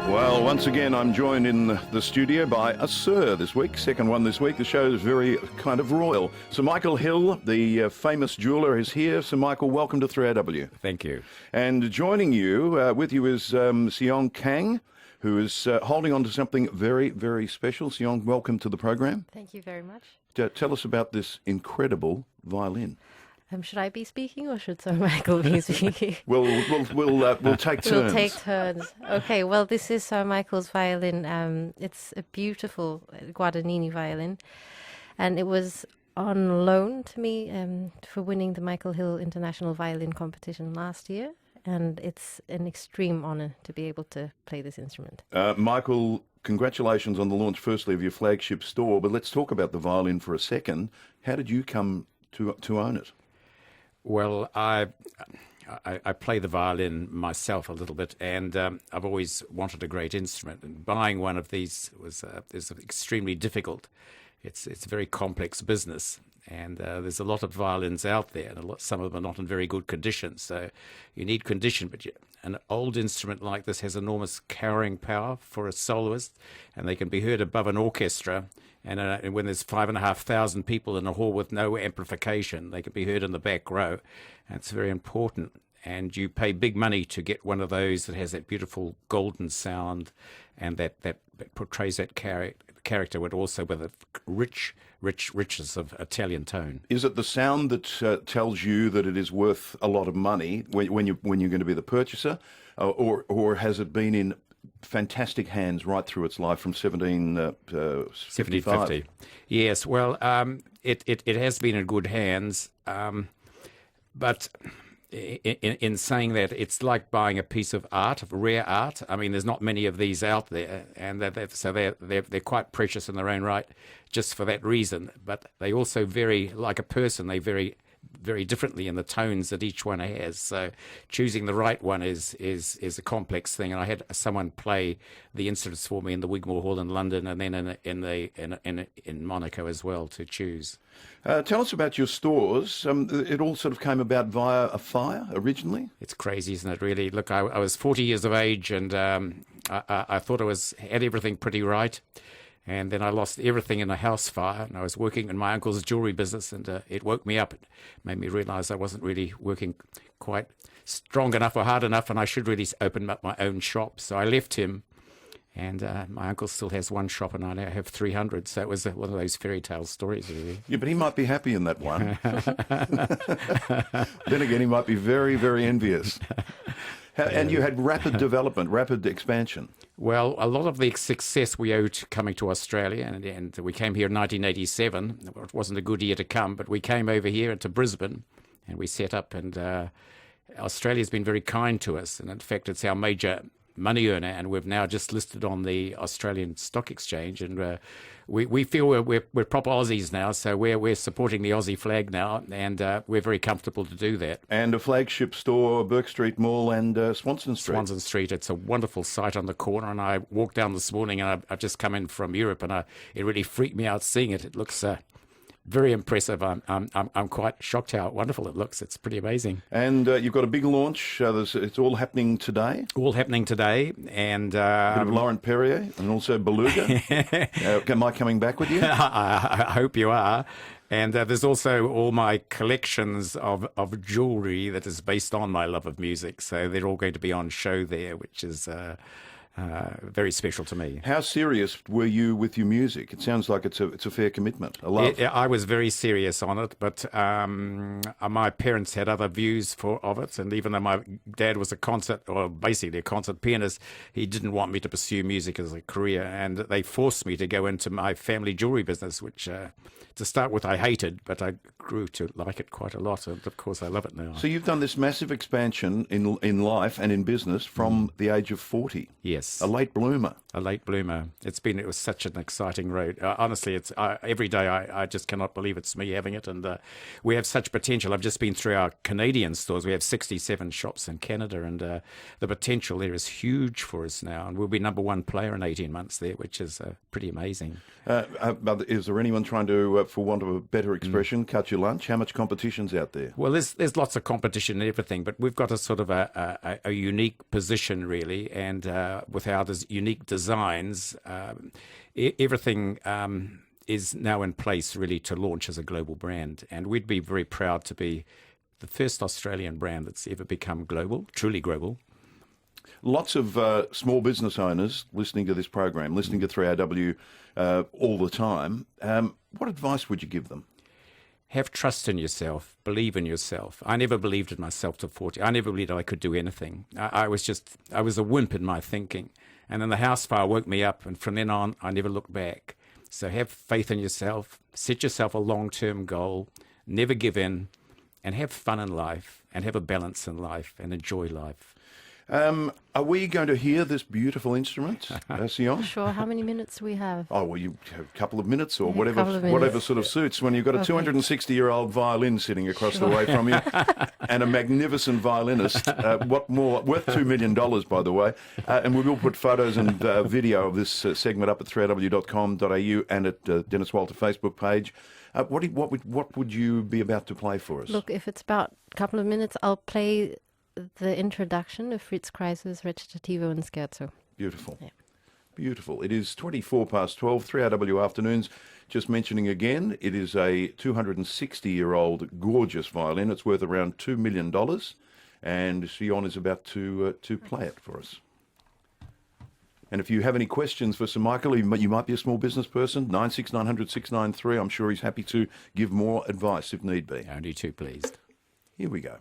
Well, once again, I'm joined in the studio by a Sir this week, second one this week. The show is very kind of royal. Sir Michael Hill, the famous jeweller, is here. Sir Michael, welcome to 3AW. Thank you. And joining you, with you is Seong Kang, who is holding on to something very, very special. Seong, welcome to the program. Thank you very much. Tell us about this incredible violin. Should I be speaking or should Sir Michael be speaking? We'll take turns. We'll take turns. Okay, well, this is Sir Michael's violin. It's a beautiful Guadagnini violin, and it was on loan to me for winning the Michael Hill International Violin Competition last year, and it's an extreme honor to be able to play this instrument. Michael, congratulations on the launch, firstly, of your flagship store, but let's talk about the violin for a second. How did you come to own it? Well, I play the violin myself a little bit, and I've always wanted a great instrument. And buying one of these is extremely difficult. It's a very complex business, and there's a lot of violins out there, and some of them are not in very good condition. So you need condition, but an old instrument like this has enormous carrying power for a soloist, and they can be heard above an orchestra. And when there's 5,500 people in a hall with no amplification, they can be heard in the back row. And it's very important. And you pay big money to get one of those that has that beautiful golden sound and that portrays that character, but also with a richness of Italian tone. Is it the sound that tells you that it is worth a lot of money when you're going to be the purchaser, or has it been in fantastic hands right through its life from 1750? Yes, well, it has been in good hands, but in saying that, it's like buying a piece of art, of rare art. I mean, there's not many of these out there, and so they're quite precious in their own right, just for that reason. But they also vary, like a person, they vary very differently in the tones that each one has. So choosing the right one is a complex thing. And I had someone play the instruments for me in the Wigmore Hall in London, and then in Monaco as well to choose. Tell us about your stores. It all sort of came about via a fire originally. It's crazy, isn't it? Really. Look, I was 40 years of age, and I thought had everything pretty right. And then I lost everything in a house fire, and I was working in my uncle's jewellery business, and it woke me up. It made me realise I wasn't really working quite strong enough or hard enough, and I should really open up my own shop. So I left him, and my uncle still has one shop, and I now have 300. So it was one of those fairy tale stories, really. Yeah, but he might be happy in that one. Then again, he might be very, very envious. And you had rapid development, rapid expansion. Well, a lot of the success we owe to coming to Australia, and we came here in 1987. It wasn't a good year to come, but we came over here to Brisbane, and we set up, and Australia's been very kind to us, and in fact, it's our major money earner, and we've now just listed on the Australian Stock Exchange, and we feel we're proper Aussies now, so we're supporting the Aussie flag now, and we're very comfortable to do that. And a flagship store, Burke Street Mall and Swanston Street. Swanston Street, it's a wonderful site on the corner, and I walked down this morning, and I've just come in from Europe, and it really freaked me out seeing it. It looks very impressive. I'm quite shocked how wonderful it looks. It's pretty amazing. And you've got a big launch. It's all happening today. All happening today, and a bit of Laurent Perrier and also Beluga. Am I coming back with you? I hope you are. And there's also all my collections of jewellery that is based on my love of music. So they're all going to be on show there, which is very special to me. How serious were you with your music? It sounds like it's a fair commitment. I was very serious on it, but my parents had other views of it, and even though my dad was basically a concert pianist, he didn't want me to pursue music as a career, and they forced me to go into my family jewellery business, which to start with I hated, but I grew to like it quite a lot, and of course I love it now. So you've done this massive expansion in life and in business from the age of 40. Yes. A late bloomer. A late bloomer. It was such an exciting road. Honestly, it's every day I just cannot believe it's me having it, and we have such potential. I've just been through our Canadian stores. We have 67 shops in Canada, and the potential there is huge for us now, and we'll be number one player in 18 months there, which is pretty amazing. Is there anyone trying to, for want of a better expression, cut your lunch? How much competition's out there? Well, there's lots of competition and everything, but we've got a sort of a unique position, really, and with our unique designs, everything is now in place really to launch as a global brand. And we'd be very proud to be the first Australian brand that's ever become global, truly global. Lots of small business owners listening to this program, listening to 3AW all the time. What advice would you give them? Have trust in yourself. Believe in yourself. I never believed in myself till 40. I never believed I could do anything. I was a wimp in my thinking. And then the house fire woke me up. And from then on, I never looked back. So have faith in yourself. Set yourself a long-term goal. Never give in. And have fun in life. And have a balance in life. And enjoy life. Are we going to hear this beautiful instrument, Sion? Sure. How many minutes do we have? Oh, well, you have a couple of minutes or Yeah, whatever, couple of minutes. whatever sort of suits. When you've got a Okay. 260-year-old violin sitting across the way from you and a magnificent violinist, what more? Worth $2 million, by the way. And we will put photos and video of this segment up at 3aw.com.au and at Denis Walter Facebook page. What would you be about to play for us? Look, if it's about a couple of minutes, I'll play the introduction of Fritz Kreiser's Recitativo and Scherzo. Beautiful. Yeah. Beautiful. It is 12 3AW Afternoons. Just mentioning again, it is a 260-year-old gorgeous violin. It's worth around $2 million. And Sion is about to play it for us. And if you have any questions for Sir Michael, you might be a small business person, 96900 693. I'm sure he's happy to give more advice if need be. Only too pleased. Here we go.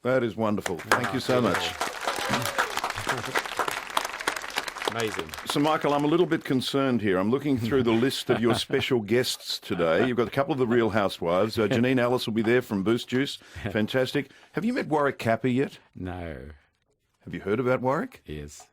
That is wonderful. Thank you so much. Amazing. So, Michael, I'm a little bit concerned here. I'm looking through the list of your special guests today. You've got a couple of the Real Housewives. Janine Ellis will be there from Boost Juice. Fantastic. Have you met Warwick Capper yet? No. Have you heard about Warwick? Yes.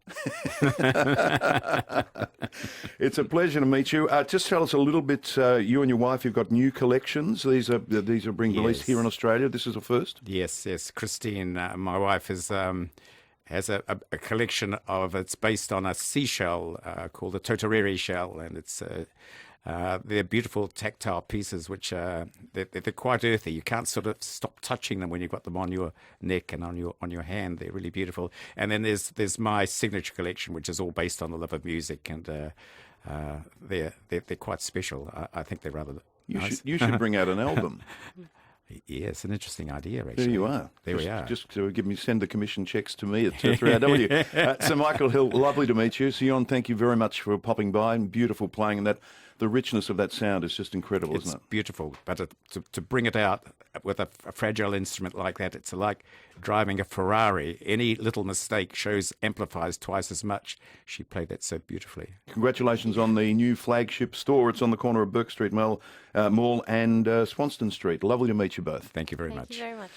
It's a pleasure to meet you. Just tell us a little bit. You and your wife, you've got new collections. These are being released Yes. here in Australia. This is a first. Yes. Christine, my wife, has a collection of. It's based on a seashell called the Totoriri shell, and it's. They're beautiful tactile pieces, which they're quite earthy. You can't sort of stop touching them when you've got them on your neck and on your hand. They're really beautiful. And then there's my signature collection, which is all based on the love of music, and they're quite special. I think they're rather nice. You should bring out an album. Yeah, it's an interesting idea, actually. There you are. We are. Just to send the commission checks to me at 3RW. Sir Michael Hill, lovely to meet you. Sion, thank you very much for popping by, and beautiful playing, and the richness of that sound is just incredible, It's isn't it? beautiful, but to bring it out with a fragile instrument like that, it's like driving a Ferrari. Any little mistake amplifies twice as much. She played that so beautifully. Congratulations on the new flagship store. It's on the corner of Burke Street Mall and Swanston Street. Lovely to meet you both. Thank you very Thank much. you very much.